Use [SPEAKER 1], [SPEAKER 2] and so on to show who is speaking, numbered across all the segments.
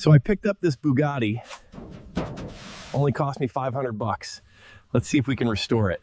[SPEAKER 1] So I picked up this Bugatti, only cost me 500 bucks. Let's see if we can restore it.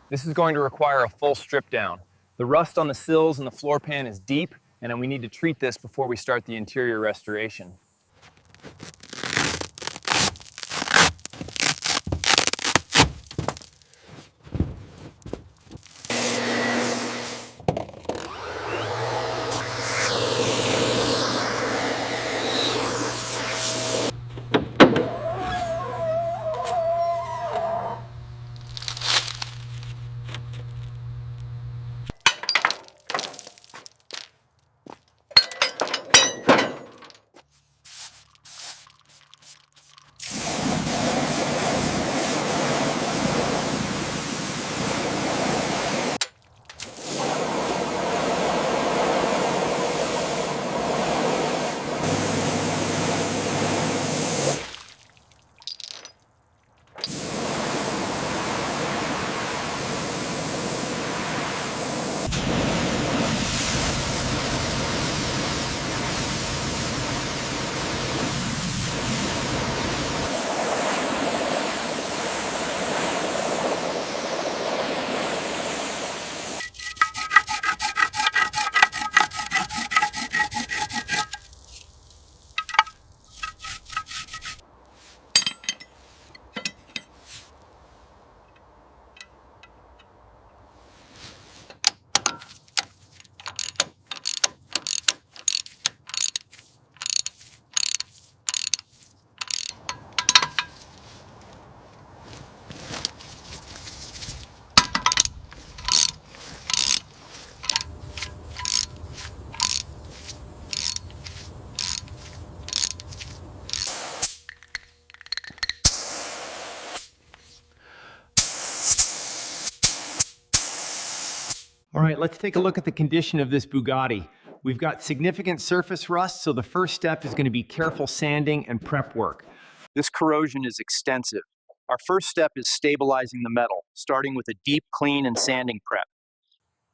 [SPEAKER 1] This is going to require a full strip down. The rust on the sills and the floor pan is deep, and we need to treat this before we start the interior restoration. All right, let's take a look at the condition of this Bugatti. We've got significant surface rust, so the first step is going to be careful sanding and prep work. This corrosion is extensive. Our first step is stabilizing the metal, starting with a deep clean and sanding prep.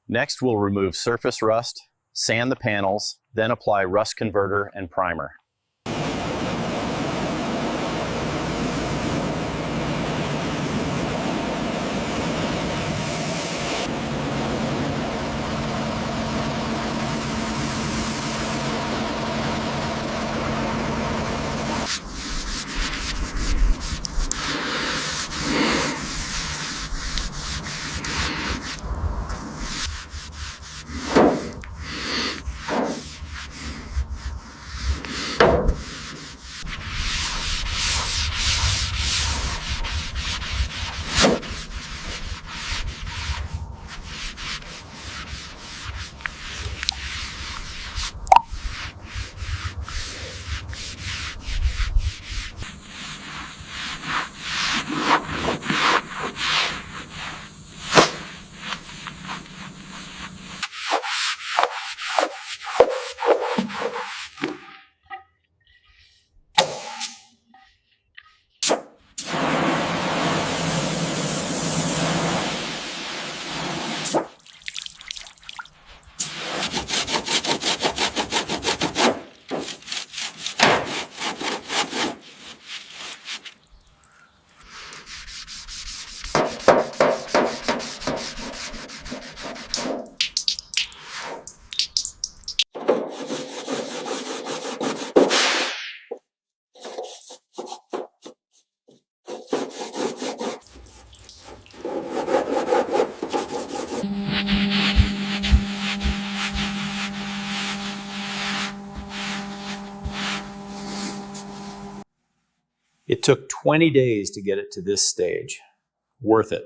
[SPEAKER 2] Next, we'll remove surface rust, sand the panels, then apply rust converter and primer. It took 20 days to get it to this stage. Worth it.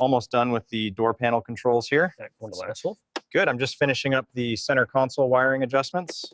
[SPEAKER 2] Almost done with the door panel controls here.
[SPEAKER 3] Wonderful.
[SPEAKER 2] Good. I'm just finishing up the center console wiring adjustments.